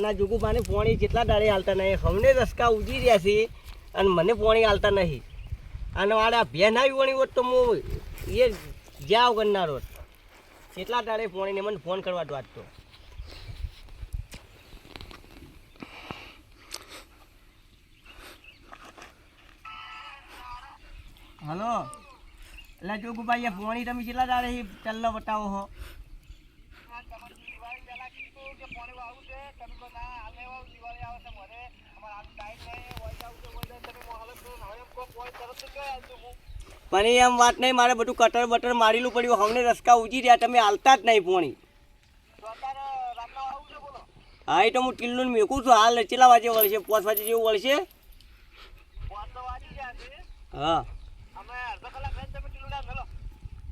અને જોગુભાને પોણી જેટલા દાડે હાલતા નહીં, હમને રસકા ઉજી રહ્યા છે અને મને પોણી હાલતા નહીં. અને વાળા ભેન આવી વણી હોત તો હું એ જ્યાં કરનાર હોત. કેટલા દાડે પોણીને મને ફોન કરવા વાંચતો. હલો, એટલે જોગુભાઈ પોણી તમે કેટલા દાડે ચલ્લો બતાવો હો? પણ એમ વાત નહીં, મારે બધું કટર બટર મારેલું પડ્યું, હમને રસકા ઉજી રહ્યા, તમે હાલતા જ નહીં પોણી. હા એ તો હું ટીલ્લું મેકું છું હાલ. કેટલા વાગે વળશે? 5 વાગે જેવું વળશે. હા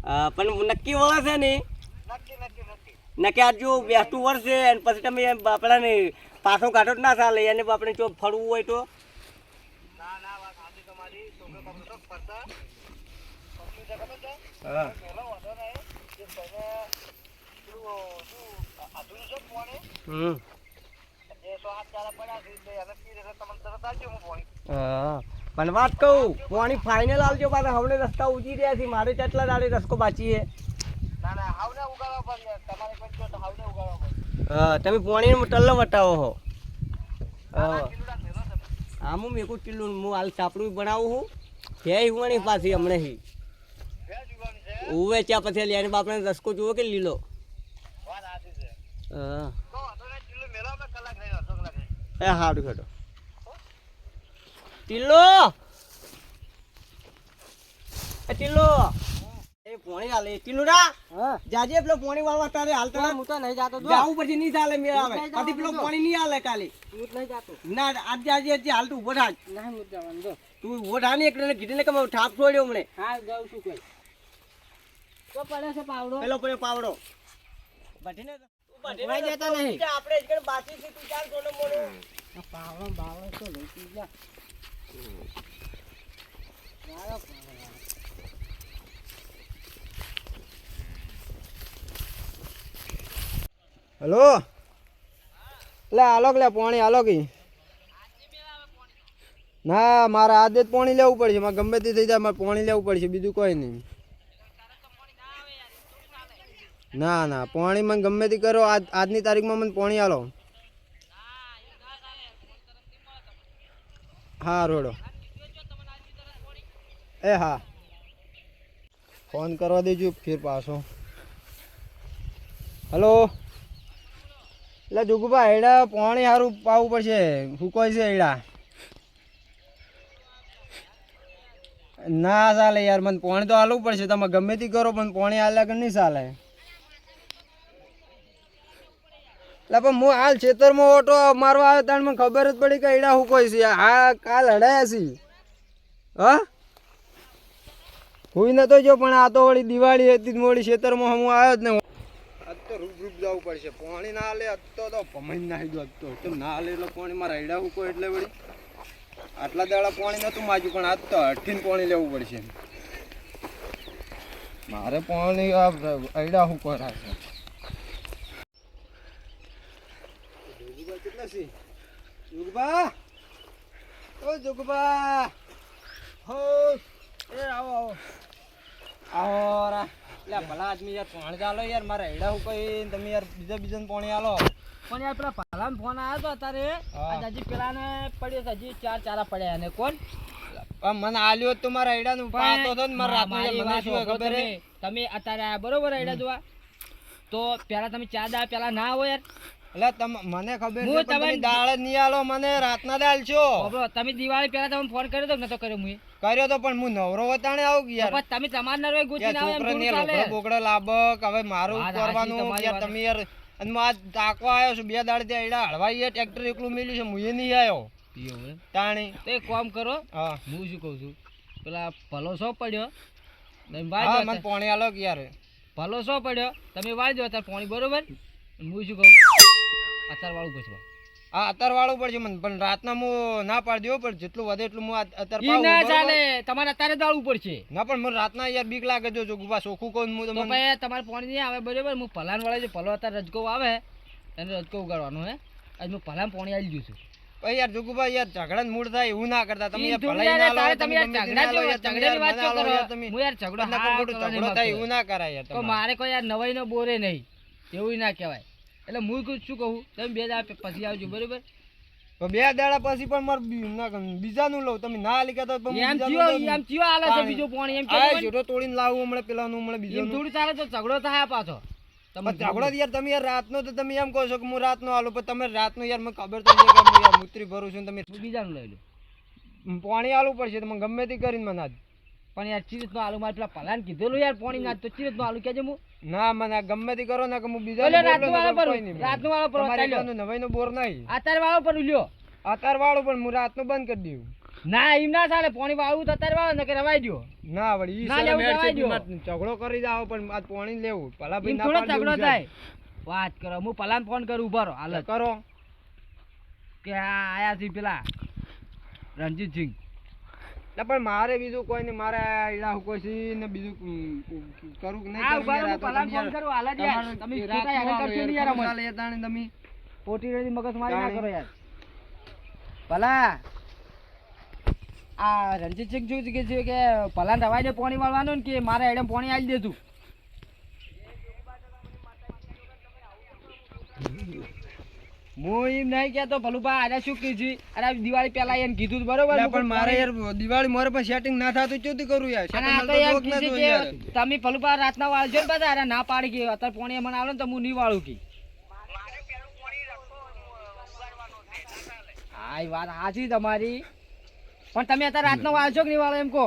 હા, પણ નક્કી વળે છે ને? નક્કી આજ જો બેસતું વળશે અને પછી તમે બાપડાને પાછો કાઢો જ ના ચાલે. એને આપણે જો ફરવું હોય તો પણ વાત કહું, પાણી ફાઇનલ આવજો પાછા. હમણે રસ્તા ઉજી રહ્યા છે, મારે કેટલા દાડે રસ્તો બાકી છે. તમે પાણી ટલ્લો વટાવો હો. હા હું મેકું ટીલું, હું હાલ ચાપડું બનાવું છું. હે હુવાની પાછી હમણે હી ઉવે ચા પછી લઈને બાપને રસકો જુઓ કે લીલો. હા એ હારું હેડો. ટીલો ટીલો એ પોણી હાલે. ટીલું ના જાજે પેલો પોણી વાળવા તારે હાલતા. હું તો નહીં જાતો, જાવું પછી નહીં ચાલે મેળ આવે. પછી પેલો પોણી નહીં હાલે કાલે. હું નહીં જાતો ના, આજ જાજે હાલ. તું ઉભો થાજ. ના હું જવાનું જો. તું ઉભો થા ને, એકને કીધું ને કે મેં ઠાપ છોડ્યો હમણે. હા જાઉં છું. કોઈ તો પડે છે પાવડો, પેલો પડ્યો પાવડો. બટીને બટીને જતા નહીં આપણે જ બાકી છે. તું ચાલ સોનો મોનો પાવડો બાવડો તો લઈ જા. હલો, લે આલો લે પાણી આલો કે ના, મારે આજે જ પાણી લેવું પડશે. મારે ગમે તે થઈ જાય, મારે પાણી લેવું પડશે, બીજું કોઈ નહીં. ના ના, પાણી મને ગમે તે કરો, આજની તારીખમાં મને પાણી આલો. હા રોડો. એ હા, ફોન કરવા દેજો ફેર પાછો. હલો, એટલે જોગુભાઈ એડા પાણી સારું પાવું પડશે. ફૂકોય છે એડા. ના ચાલે યાર, મને પાણી તો હાલવું પડશે. તમે ગમે તે કરો પણ પાણી હાલ્યા કે નહીં ચાલે. એટલે પણ હું હાલ ખેતરમાં ઓટો મારવા આવ્યો ત્યારે મને ખબર જ પડી કે એડા ફૂકોય છે. હા કાલ હડાયા છે. હા હુઈ નતો જો, પણ આ તો વળી દિવાળી હતી મોડી ખેતરમાં હું આવ્યો જ ને. આજ તો રૂપ જવું પડશે. પાણી ના હાલે તો ભમાઈ નાખી દો. તો ના હાલે એટલે પાણી મારા હૈડા હુકો એટલે વળી આટલા દાડા પાણી નતું માજ્યું, પણ આજ તો હઠીને પાણી લેવું પડશે મારે. પાણી હૈડા હુકો રાખે. જોગુબા કેટલા છે? જોગુબા, ઓ જોગુબા, હો એ આવો આવો આવો રા. એટલે ભલા આદમી યાર પાણી ચાલો યાર, મારે હેડા હું કઈ તમે યાર બીજાને પાણી આલો. પણ યાર પેલા ભલાનો ફોન આવ્યો તો અત્યારે, હજી પેલાને પડ્યો હજી 4 ચારા પડ્યા. અને કોણ મને આલ્યો તો મારા હેડા નું પાતો હતો ને મારા રાતમાં શું ખબર હે. તમે અત્યારે આયા બરોબર હેડા જોવા, તો પેલા તમે 4 દાડા પેલા ના આવો યાર. એટલે મને ખબર છે તમે દાળ જ નહીં આલો, મને રાતના દાળ છો. તમે દિવાળી પેલા તમે ફોન કર્યો તો નતો કર્યો? હું કર્યો તો, પણ હું નવરો વતાણે આવું યાર. તમે તમાર નરવે ગોતી ના આવે બોકડો લાબક. હવે મારું કરવાનું યાર. તમે યાર અને હું આજ તાકો આવ્યો છું 2 દાડ ત્યાં એડા હળવાઈ ટ્રેક્ટર એકલું મેલ્યું છે, હું એ નહીં આવ્યો તાણી. તો એક કામ કરો, હા હું શું કહું છું, પેલા ભલો શો પડ્યો મને પાણી આલો કે યાર. ભલો શો પડ્યો તમે વાળી દો અત્યારે પાણી બરોબર. હું શું કહું, અત્યારે વાળું પછી હા અત્યારે વાળું પડશે મને, પણ રાતના હું ના પાડી દઉં. પણ જેટલું વધે એટલું હું અત્યારે ના ચાલે, તમારે અત્યારે દાળવું પડશે. ના પણ મને રાતના યાર બીક લાગે. જો ગુબા ચોખ્ખું કહું હું તો ભાઈ તમારે પાણી નહીં આવે બરોબર. હું પલાન વાળા જે પલો અત્યારે રજકો આવે એને રજકો ઉગાડવાનો હે. આજ હું ભલામ પોણી આલી દઉં છું ભાઈ યાર જોગુભાઈ યાર ઝઘડા મૂડ થાય એવું ના કરતા તમે ઈ યાર થોડી ભલાઈ યાર ના લાવો તમે યાર ગમે તે ઝઘડા ના લાવો યાર, તમે ઝઘડાની વાત યાર કરો યાર તમે હું યાર ઝઘડો એટલે હા ખોટું કરવાની ઝઘડો વાત થાય કરું. એવું ના કરાય યાર તો તમારે. મારે કોઈ યાર નવાઈ નો બોરે નહીં એવું ના કહેવાય એટલે હું શું કહું તમે 2 દાડા પછી આવજો બરોબર તો 2 દાડા પછી પણ મારે બીજાનું લઉં તમે ના આલી કહેતા તો એમ ચિયો આલે છે બીજો પાણી એમ આ કેમ છોટો તોડીને લાવું હમણાં પેલાનું હમણાં એમ બીજાનું થોડું ચાલે તો ઝઘડો થાય પાછો તમે પણ ઝઘડો યાર તમે યાર રાતનો તો તમે એમ કહો છો કે હું રાતનો આલું પણ તમે રાતનું યાર મને ખબર તો છે કે હું યાર મૂતરી ભરું છું ને તમે હું બીજાનું લઈ લઉં પાણી આલવું પડશે તમે ગમે તે કરીને મને આજ પણ યાર ચીરત નો આલુ મારે પેલા પલાન કીધેલું યાર પાણી ના તો ચીરત નો આલુ કેજે હું ના મને આ ગમે તે કરો ને કે હું બીજા ઓલે રાતનું વાળો પર રાતનું વાળો પર તમારે ચાલ્યો એકલાનું નવાઈનો બોર નહીં અત્યારે વાળો પર લ્યો અત્યાર વાળું પણ હું રાતનું બંધ કરી દઉં ના એમ ના ચાલે પાણી વાળું તો અત્યારે વાળો ને કે રવાઈ દ્યો ના વળી ઈ ના સર લેવું મેળ છે જવા દ્યો. બીમાર ઝઘડો કરી જાવ પણ આજ પાણી લેવું ભલા ભાઈ એમ ના થોડો પાડી ઝઘડો દેવું છે. થાય વાત કરો હું પલાન ફોન કરું ઉભા રહો હાલત કરો કે આ આયા છે પેલા રણજીતસિંહ એટલે પણ મારે બીજું કોઈ નહીં મારે ઈડા કોઈ છે ને બીજું કરું કે નહીં આ કરું ઉભા યાર, રહો આ તો પલાન તમે ફોન યાર કરું હાલત યાર તમારે તમે રાતનું ખોટા હેરાન આવો કરશો યાર, નહીં યાર ખોટું અમને. ચાલે યાર તાણે તમે ખોટી રેડી મગજ મારી ના તાણે. કરો યાર ભલા આ રણજીતસિંહ શું કે છે કે ભલા રવાઈ દે પાણી વાળવાનું ને કે મારે એડમ પાણી આલી દે તું હું એમ નહીં કહેતો ભલુભા અરે શું કીધું અરે દિવાળી પહેલા એને કીધું હતું બરોબર એટલે હું પણ મારે પાણી- યાર દિવાળી મારે પણ સેટિંગ ના થતું ચોથી કરું યાર અને setting આ તો તો એમ જોક ના કીધું જોઈ યાર. કે તમે ભલુભા રાતના વાળજો ને બધા અરે ના પાડી કે અત્યારે પાણી મને આવે ને તો હું નહીં વાળું કે હા એ વાત સાચી તમારી પણ તમે અત્યારે રાતનો વાળશો કે નહીં વાળો એમ કહો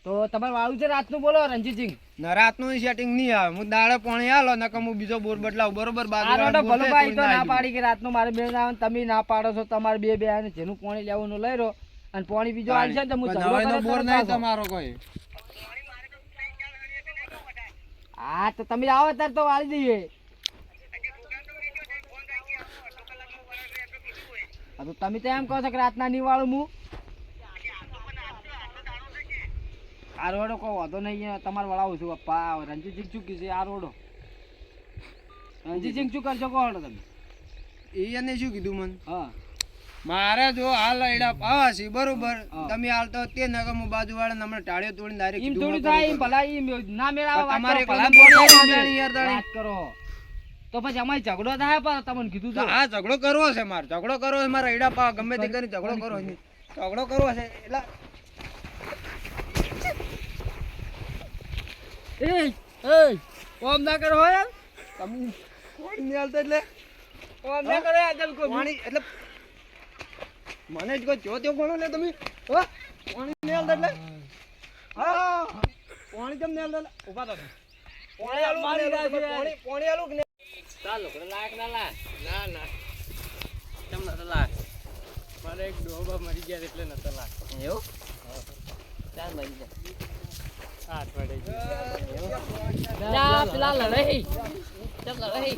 તો તમારે વાળું છે રાતનું બોલો રણજીતસિંહ ના રાતનું સેટિંગ નહીં આવે હું દાડે પાણી આલો નકર હું બીજો બોર બદલાવું બરોબર આ બાજુ રોડો ભલુભાઈ તો ના પાડી કે રાતનું મારે બે આવે ને તમે ના પાડો છો તમારે બે આવે ને જેનું પાણી લેવાનું લઈ રહ્યો અને પાણી બીજો આવશે ને તો હું ઝઘડો નવાઈનો કરે બોર તરત નહીં પાછો. તમારો કોઈ હા તો તમે આવો ત્યારે તો વાળી દઈએ હા તો તમે તો એમ કહો છો કે રાતના નહીં વાળું હું આ રોડો કોઈ વાંધો નહીં તમારે વળાવું છું પપ્પા રણજીતસિંહ શું કીધું આ રોડો રણજીતસિંહ શું કરશો કહો હળો તમે એને શું કીધું મને હા મારે જો હાલ એડા પાવા છે બરોબર હા. તમે હાલ તો તે નગર હું બાજુ વાળા હમણાં ટાળીઓ તોડીને ડાયરેક્ટ એમ થોડું થાય એમ ભલા એમ ના મેળાવે વાત તમારે કરો, એકલાને ભલા બોલાવો બોલાવો દાણી યાર દાણી. વાત કરો તો પછી અમારી ઝઘડો થાય પણ તમને કીધું તો હા ઝઘડો કરવો છે મારે ઝઘડો કરવો છે મારે એડા પાવા ગમે તે કરી ઝઘડો કરવો છે ઝઘડો કરવો છે એટલે એ ઓમ ના કરો હો યાર તમે પાણી નહીં હાલતા એટલે ઓમ ના કરો યાર જલ પાણી એટલે મને જ કોઈ જો તેવું ગણો ને તમે હો પાણી નહીં હાલતા એટલે હા પાણી કેમ નહીં હાલતા એટલે? ઊભા થો તમે. પાણી આલું કે નહીં આલું? પાણી પાણી આલું કે નહીં? ચાલો લાયક ના લાય ના ના કેમ નતો લાગ મારે એક ડોબા મરી ગયા એટલે નતો લાગ એવું ચાલ મરી જા હાથ પડે લા પેલા લડાઈ ચાલ લડાઈ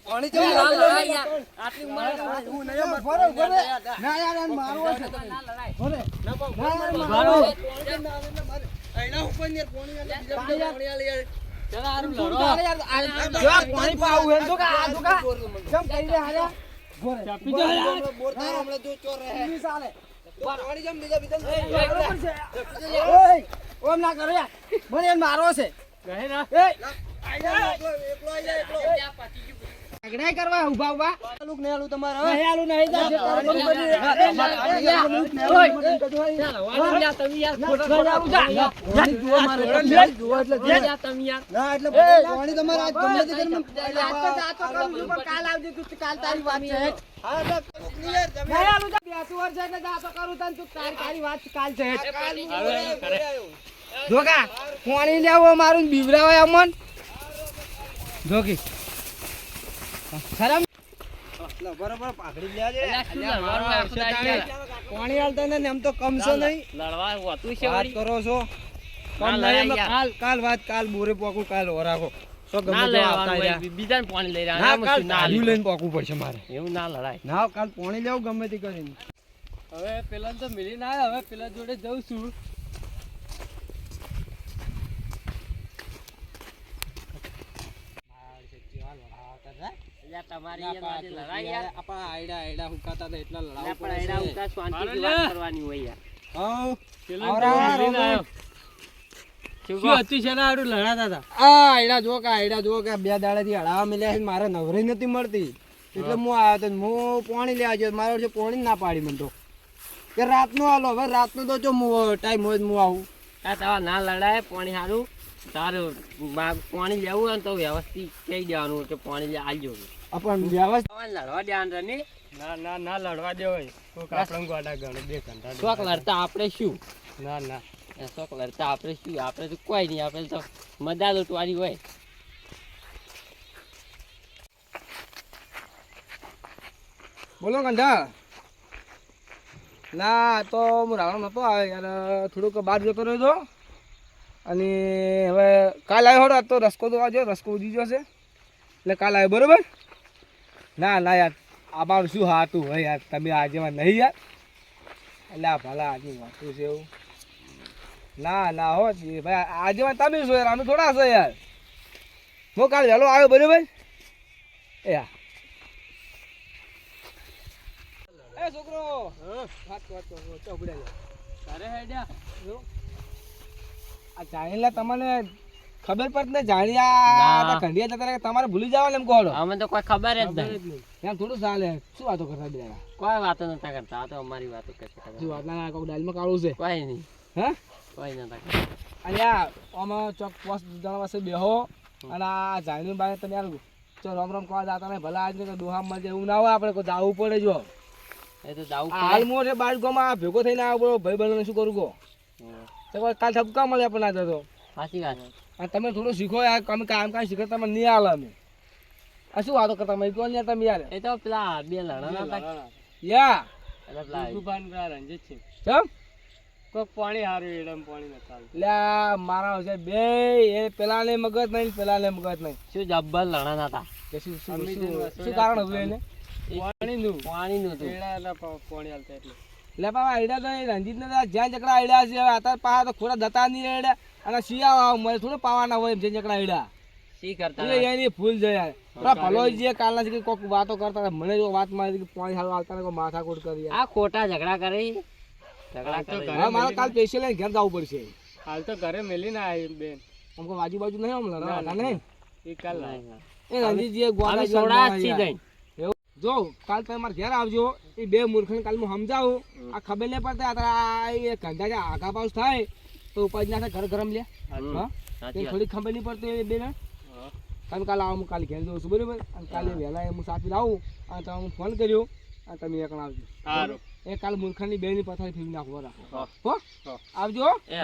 પાણી ચાલ ચાલ લડાઈ યાર આટલી ઉંમરે ના યાર આને મારવો છે ના લડાઈ ભલે ના મારો. એના ઉપર ને પાણી આલે બીજા બધા પાણી આલે યાર ચાલ આરું લડો જો પાણી પાવું હે તો કા આ તો કા કેમ કરી દે હારે ચાપી દે યાર બોર તારો હમણાં જો ચોર રહે ની સાલે પાણી જમ બીજા બીજા બરોબર છે ઓય ઓમ ના કરો યાર મને એને મારવો છે કહે ના એ એકલો આઈ જાય એકલો આગડાઈ કરવા ઊભા ઊભા આલુક ને આલું તમારે નહીં આલું નહીં જા જે તારું બધું કરી દે. ચાલો વાળો યાર તમે યાર ખોટો જાવું જા પાણી જુઓ મારે જુઓ એટલે જા તમે યાર ના એટલે પાણી તમારે આજ ગમે તે કરીને જાતો કરું છું પણ કાલ આવજે તું કાલ તારી વાત છે હા એટલે ક્લિયર તમે નહીં આલું જા બેસું વર્ષ એટલે જાતો કરું તને તું તારી વાત કાલ છે જોકા પાણી લેવો મારું બીવરાવાય અમન જોકી ખરાબ બરાબર પાઘડી લેજે લડવાનું પાણી હાલતા ને એમ તો કમશો નહીં હોતું વાત કરો છો ના કમ લડાય નહીં એમ યાર. કાલ વાત કાલ બોરે પોકું કાલ ઓરાખો સો ગમે ના તે આવતા રહ્યા. બીજાને પાણી લઈ ના કાલ ધાર્યું લઈને પોકવું પડશે મારે એવું ના લડાય ના કાલ પાણી લેવું ગમે તે કરીને હવે પેલા તો મિલી ના હવે પેલા જોડે જઉં છું. મારે નવરી નથી મળતી એટલે હું આવ્યો તો હું પાણી લેવા ગયો મારો જે પાણી ના પાડી મને તો કે રાતનું હાલો હવે રાતનું તો જો ટાઈમ હોય હું આવું તમારે ના લડાય પાણી સારું તારું પાણી લેવું હોય ને તો વ્યવસ્થિત કહી દેવાનું કે પાણી લે આવજો પણ વ્યવસ્થિત લડવા દેવાનું નહીં. ના લડવા દેવાય કોક આપણે ગોડા ગણે 2 ઘંટા શોખ લડતા આપણે શું ના શોખ લડતા આપણે શું આપણે તો કોઈ નહીં આપણે તો મજા લૂંટવાની હોય. બોલો કંઠા ના તો હું રાવણ નતો આવે યાર થોડુંક બહાર જતો રહ્યો હતો અને હવે કાલ આવ્યો હોડો તો રસ્કો તો આવજો રસ્કો ઉડી જશે એટલે કાલ આવ્યો બરોબર. ના યાર અમારું શું હાતું હોય યાર તમે આજેમાં નહીં યાર એટલે આ ભલા આજે વાતું છે એવું ના હો ભાઈ આજેમાં તમે શું યાર અમે થોડા છો યાર હું કાલ વહેલો આવ્યો બરોબર એ હા એ છોકરો વાત ચોપડે તારે હેડ્યા આ જાણીલા તમને ખબર પડત ને જાણ્યા ઘંડિયા જતા રહે તમારે ભૂલી જવા એમ કહો અમે તો કોઈ ખબર જ નહીં એમ થોડું ચાલે શું વાતો કરતા બે કોઈ વાતો નતા કરતા આ તો અમારી વાતો કરશે શું વાત ના કોઈ ડાલમાં કાળું છે કોઈ નહીં હે કોઈ નતા કરતા. અને આમાં ચોક પોસ્ટ જણા પાસે બેહો અને આ જાણી બાય તમે યાર ચો રામ કહવા જતા નહીં ભલા આજ દોહા મળે એવું ના હોય આપણે કોઈ જવું પડે જો એ તો જાવું હાલ મોટે બાર ગોમાં ભેગો થઈને આવ્યો ભાઈ બહેનોને શું કરું કહો તો કાલ ઠપકા મળે પણ ના જતો સાચી વાત. અને તમે થોડું શીખો યાર અમે કામ શીખો તમે નહીં હાલ અમે આ શું વાતો કરતા મેં કોણ યાર તમે યાર એ તો પેલા બે લડા નતા યા એટલે પેલા રંજીત છે કેમ કોક પાણી હારું એડમ પાણી નતા લે મારા છે બે એ પેલાને મગજ નહીં પેલાને મગજ નહીં શું જબ્બર લડા નતા કે શું કારણ હતું એને પાણીનું હતું. પાણી હાલતા એટલે લે બાબા આઈડિયા તો એ રંજીત ને જ્યાં જકડા આઈડિયા છે હવે અત્યારે પાછા તો ખોરા દતા નહીં આઈડિયા અને શિયા મને થોડું પાવાના હોય જ્યાં જકડા આઈડિયા શી કરતા એટલે એની ભૂલ છે યાર ભલો જે કાલના છે કે કોઈક વાતો કરતા હતા મને જો વાત મારી કે પાણી હાલ આવતા ને કોઈ માથાકૂટ કરી આ ખોટા ઝઘડા કરી ઝઘડા કરી હવે મારે કાલ પૈસા લઈને ઘેર જવું પડશે હાલ તો ઘરે મેલી ના આવી બેન અમકો આજુબાજુ નહીં હમણાં નહીં એ કાલ એ રંજીતજી અમે સોડા છી જઈને જો કાલ તમે મારા ઘેર આવજો એ બે મૂર્ખને કાલ હું સમજાવું આ ખબર નહીં પડતા આ એ કંધા જે આગા પાસ થાય તો ઉપાજ ના થાય ઘર ગરમ લે હા થોડી ખબર નહીં પડતી એ બે ને તમે કાલે આવો હું કાલે ઘેર જઉં છું બરાબર અને કાલે વહેલા હું સાપી લાવું અને તમે હું ફોન કર્યો અને તમે એકણ આવજો સારું એ કાલ મૂર્ખાની બે ની પથારી ફેરવી નાખવા રાખો હો આવજો એ